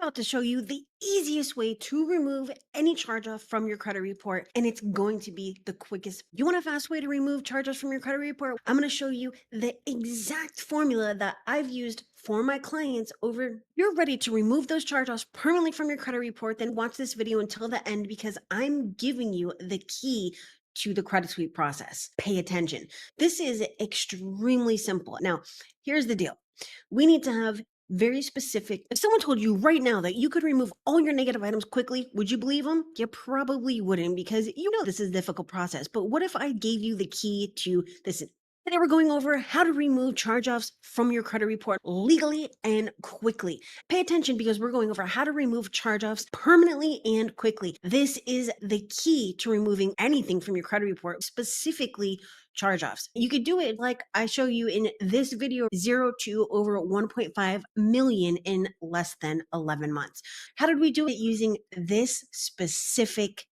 About to show you the easiest way to remove any charge off from your credit report, and it's going to be the quickest. You want a fast way to remove charge offs from your credit report? I'm going to show you the exact formula that I've used for my clients over. You're ready to remove those charge offs permanently from your credit report, then watch this video until the end because I'm giving you the key to the credit sweep process. Pay attention. This is extremely simple. Now, here's the deal. We need to have very specific. If someone told you right now that you could remove all your negative items quickly, would you believe them? You probably wouldn't because you know this is a difficult process. But what if I gave you the key to this? Today we're going over how to remove charge-offs from your credit report legally and quickly. Pay attention because we're going over how to remove charge-offs permanently and quickly. This is the key to removing anything from your credit report, specifically charge-offs. You could do it like I show you in this video, 0 to over 1.5 million in less than 11 months. How did we do it? Using this specific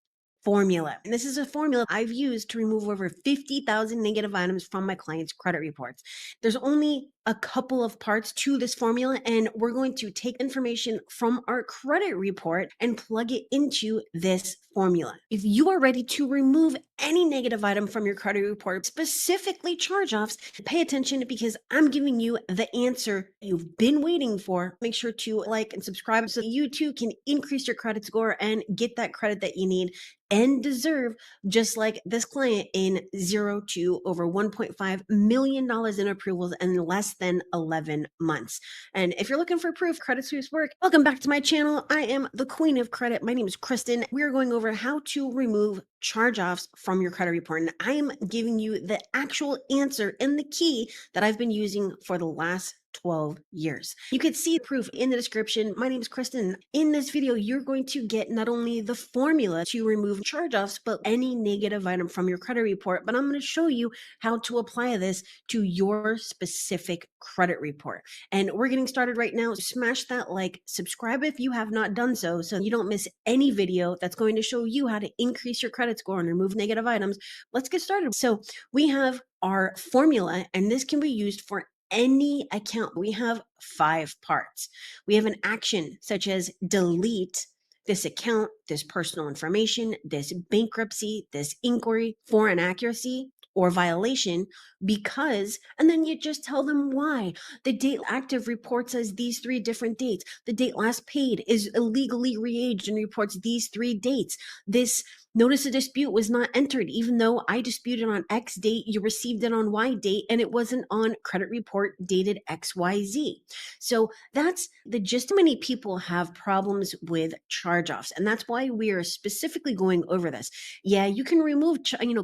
formula. And this is a formula I've used to remove over 50,000 negative items from my clients' credit reports. There's only a couple of parts to this formula, and we're going to take information from our credit report and plug it into this formula. If you are ready to remove any negative item from your credit report, specifically charge-offs, pay attention because I'm giving you the answer you've been waiting for. Make sure to like and subscribe so you too can increase your credit score and get that credit that you need and deserve, just like this client in 0 to over $1.5 million in approvals in less than 11 months. And if you're looking for proof credit sweeps work, welcome back to my channel. I am the queen of credit. My name is Kristen. We are going over how to remove charge-offs from your credit report. And I am giving you the actual answer and the key that I've been using for the last 12 years. You can see proof in the description. My name is Kristen. In this video, you're going to get not only the formula to remove charge-offs, but any negative item from your credit report. But I'm going to show you how to apply this to your specific credit report. And we're getting started right now. Smash that like, subscribe if you have not done so you don't miss any video that's going to show you how to increase your credit score and remove negative items. Let's get started. So we have our formula, and this can be used for any account. We have 5 parts. We have an action such as delete this account, this personal information, this bankruptcy, this inquiry for inaccuracy or violation because, and then you just tell them why. The date active report says these 3 different dates. The date last paid is illegally re-aged and reports these 3 dates. This notice of dispute was not entered, even though I disputed on X date, you received it on Y date, and it wasn't on credit report dated XYZ. So that's the gist. Many people have problems with charge-offs, and that's why we are specifically going over this. Yeah, you can remove,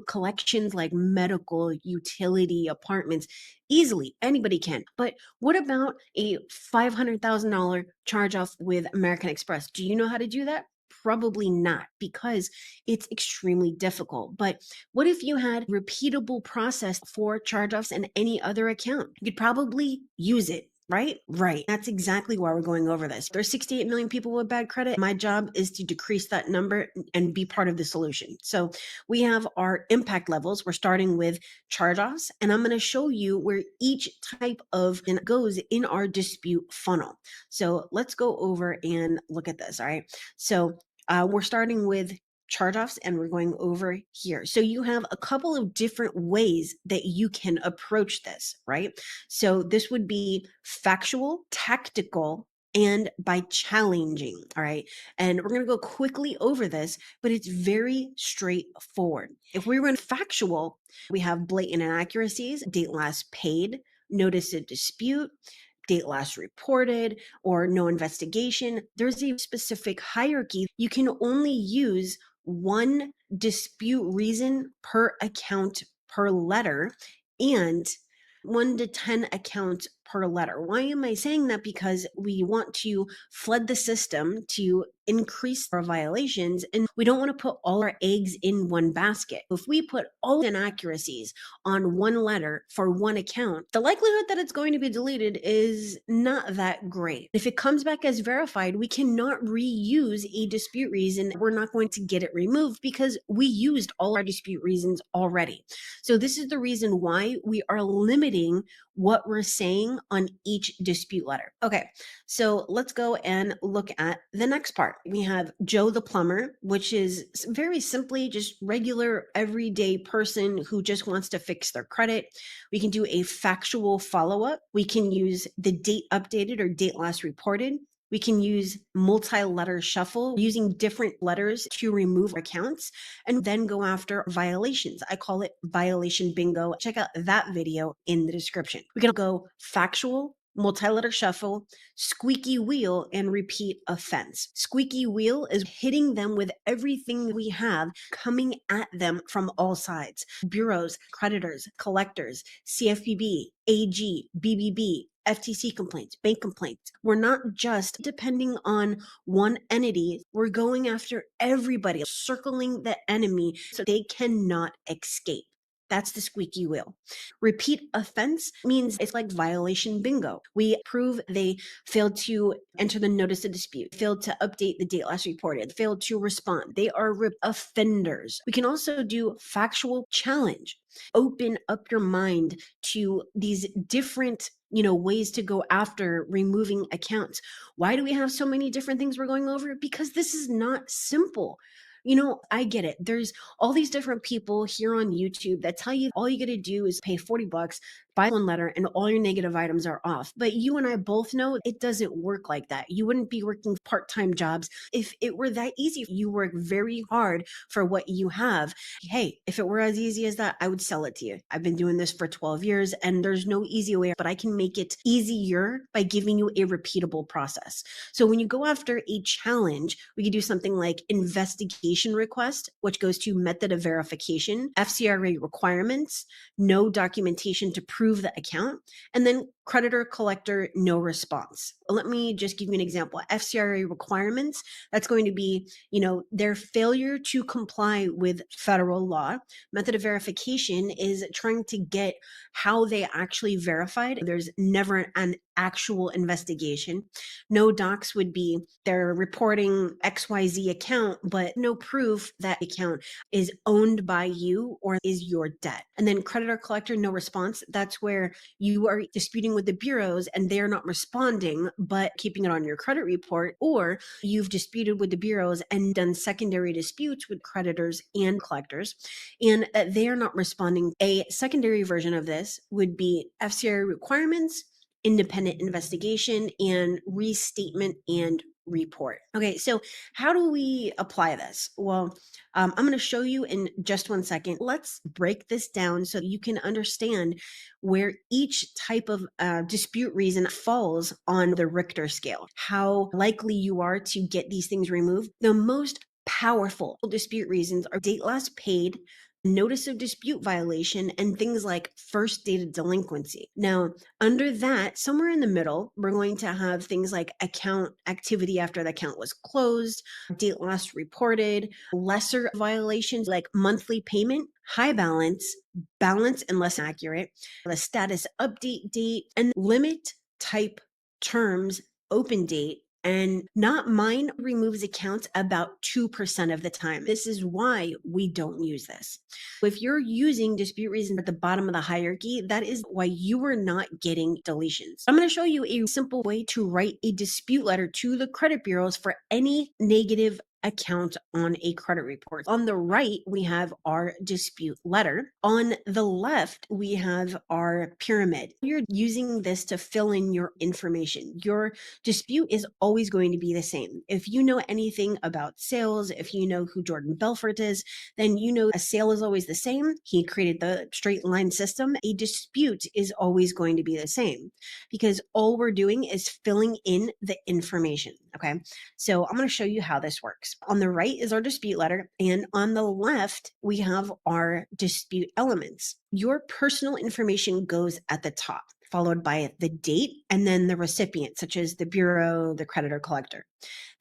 collections like medical, utility, apartments easily. Anybody can. But what about a $500,000 charge-off with American Express? Do you know how to do that? Probably not, because it's extremely difficult. But what if you had repeatable process for charge-offs and any other account? You could probably use it. Right? Right. That's exactly why we're going over this. There's 68 million people with bad credit. My job is to decrease that number and be part of the solution. So we have our impact levels. We're starting with charge-offs, and I'm going to show you where each type of goes in our dispute funnel. So let's go over and look at this. All right. So we're starting with charge-offs and we're going over here. So you have a couple of different ways that you can approach this, right? So this would be factual, tactical, and by challenging, all right? And we're going to go quickly over this, but it's very straightforward. If we run factual, we have blatant inaccuracies, date last paid, notice of dispute, date last reported, or no investigation. There's a specific hierarchy. You can only use one dispute reason per account per letter and 1 to 10 accounts per letter. Why am I saying that? Because we want to flood the system to increase our violations, and we don't want to put all our eggs in one basket. If we put all inaccuracies on one letter for one account, the likelihood that it's going to be deleted is not that great. If it comes back as verified, we cannot reuse a dispute reason. We're not going to get it removed because we used all our dispute reasons already. So this is the reason why we are limiting what we're saying on each dispute letter. Okay, so let's go and look at the next part. We have Joe the plumber, which is very simply just regular everyday person who just wants to fix their credit. We can do a factual follow-up. We can use the date updated or date last reported. We can use multi-letter shuffle, using different letters to remove accounts, and then go after violations. I call it violation bingo. Check out that video in the description. We can go factual, multi-letter shuffle, squeaky wheel, and repeat offense. Squeaky wheel is hitting them with everything we have coming at them from all sides. Bureaus, creditors, collectors, CFPB, AG, BBB, FTC complaints, bank complaints. We're not just depending on one entity. We're going after everybody, circling the enemy so they cannot escape. That's the squeaky wheel. Repeat offense means it's like violation bingo. We prove they failed to enter the notice of dispute, failed to update the date last reported, failed to respond. They are offenders. We can also do factual challenge. Open up your mind to these different ways to go after removing accounts. Why do we have so many different things we're going over? Because this is not simple. I get it. There's all these different people here on YouTube that tell you all you got to do is pay $40, buy one letter, and all your negative items are off. But you and I both know it doesn't work like that. You wouldn't be working part-time jobs if it were that easy. You work very hard for what you have. Hey, if it were as easy as that, I would sell it to you. I've been doing this for 12 years and there's no easy way, but I can make it easier by giving you a repeatable process. So when you go after a challenge, we could do something like investigation request, which goes to method of verification, FCRA requirements, no documentation to prove the account, and then creditor collector no response. Let me just give you an example. FCRA requirements, that's going to be, their failure to comply with federal law. Method of verification is trying to get how they actually verified. There's never an actual investigation. No docs would be they're reporting XYZ account, but no proof that account is owned by you or is your debt. And then creditor collector no response, that's where you are disputing with the bureaus and they're not responding, but keeping it on your credit report, or you've disputed with the bureaus and done secondary disputes with creditors and collectors, and that they are not responding. A secondary version of this would be FCRA requirements, independent investigation, and restatement and report. Okay, so how do we apply this? Well, I'm going to show you in just one second. Let's break this down so you can understand where each type of dispute reason falls on the Richter scale, how likely you are to get these things removed. The most powerful dispute reasons are date last paid, notice of dispute violation, and things like first date of delinquency. Now, under that, somewhere in the middle, we're going to have things like account activity after the account was closed, date last reported, lesser violations like monthly payment, high balance, balance and less accurate, the status update date, and limit type terms, open date, and not mine removes accounts about 2% of the time. This is why we don't use this. If you're using dispute reason at the bottom of the hierarchy, that is why you are not getting deletions. I'm going to show you a simple way to write a dispute letter to the credit bureaus for any negative account on a credit report. On the right, we have our dispute letter. On the left, we have our pyramid. You're using this to fill in your information. Your dispute is always going to be the same. If you know anything about sales, if you know who Jordan Belfort is, then you know a sale is always the same. He created the straight line system. A dispute is always going to be the same because all we're doing is filling in the information. Okay. So I'm going to show you how this works. On the right is our dispute letter, and on the left, we have our dispute elements. Your personal information goes at the top, followed by the date and then the recipient, such as the bureau, the creditor, collector.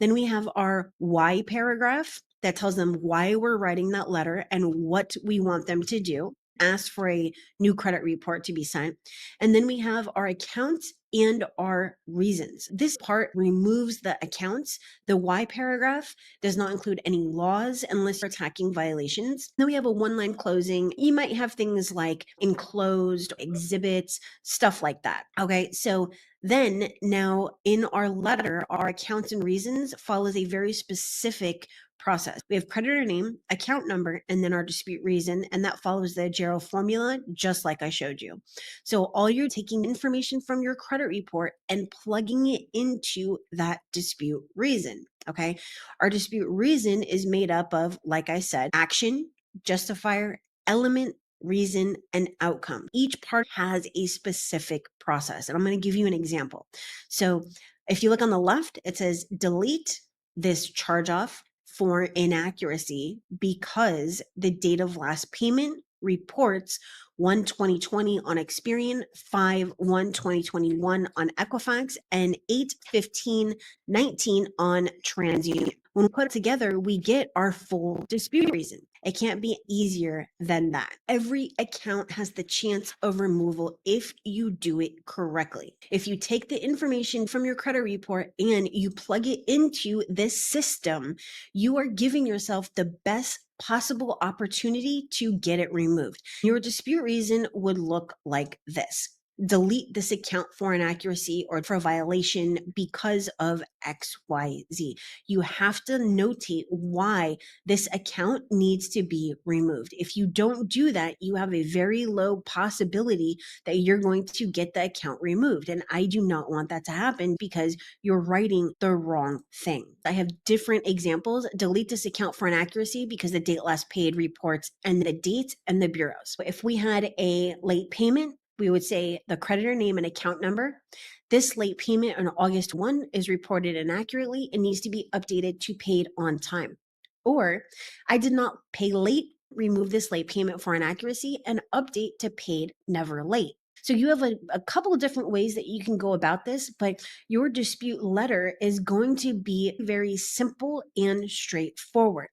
Then we have our why paragraph that tells them why we're writing that letter and what we want them to do. Ask for a new credit report to be sent. And then we have our account and our reasons. This part removes the accounts. The why paragraph does not include any laws unless you're attacking violations. Then we have a one-line closing. You might have things like enclosed, exhibits, stuff like that. Okay, so then now in our letter, our accounts and reasons follows a very specific process. We have creditor name, account number, and then our dispute reason, and that follows the JERO formula, just like I showed you. So all you're taking information from your credit report and plugging it into that dispute reason. Okay. Our dispute reason is made up of, like I said, action, justifier, element, reason, and outcome. Each part has a specific process. And I'm going to give you an example. So if you look on the left, it says delete this charge off for inaccuracy because the date of last payment reports 1/2020 on Experian, 5/1/2021 on Equifax, and 8/15/19 on TransUnion. When we put it together, we get our full dispute reason. It can't be easier than that. Every account has the chance of removal if you do it correctly. If you take the information from your credit report and you plug it into this system, you are giving yourself the best possible opportunity to get it removed. Your dispute reason would look like this. Delete this account for inaccuracy or for a violation because of XYZ. You have to notate why this account needs to be removed. If you don't do that, you have a very low possibility that you're going to get the account removed. And I do not want that to happen because you're writing the wrong thing. I have different examples. Delete this account for inaccuracy because the date last paid reports and the date and the bureaus. If we had a late payment, we would say the creditor name and account number. This late payment on August 1 is reported inaccurately and needs to be updated to paid on time. Or I did not pay late, remove this late payment for inaccuracy and update to paid never late. So you have a couple of different ways that you can go about this, but your dispute letter is going to be very simple and straightforward.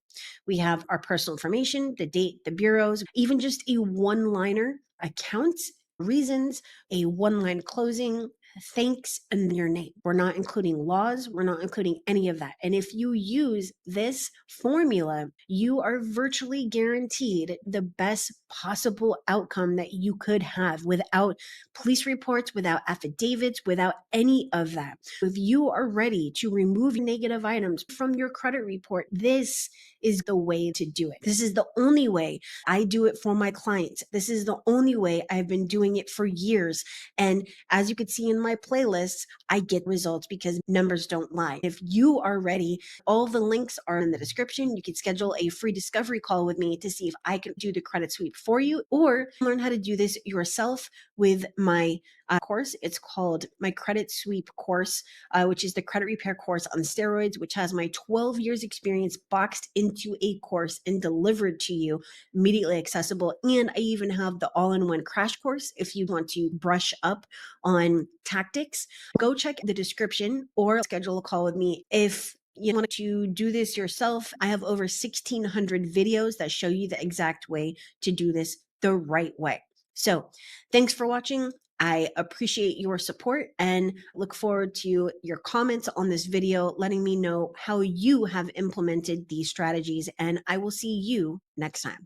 We have our personal information, the date, the bureaus, even just a one-liner, accounts, reasons, a one-line closing, thanks, and your name. We're not including laws. We're not including any of that. And if you use this formula, you are virtually guaranteed the best possible outcome that you could have without police reports, without affidavits, without any of that. If you are ready to remove negative items from your credit report, this is the way to do it. This is the only way I do it for my clients. This is the only way I've been doing it for years. And as you could see in my playlists, I get results because numbers don't lie. If you are ready, all the links are in the description. You can schedule a free discovery call with me to see if I can do the credit sweep for you or learn how to do this yourself with my course. It's called my credit sweep course, which is the credit repair course on steroids, which has my 12 years experience boxed into a course and delivered to you immediately accessible. And I even have the all-in-one crash course if you want to brush up on tactics. Go check the description or schedule a call with me. If you want to do this yourself, I have over 1,600 videos that show you the exact way to do this the right way. So thanks for watching. I appreciate your support and look forward to your comments on this video, letting me know how you have implemented these strategies, and I will see you next time.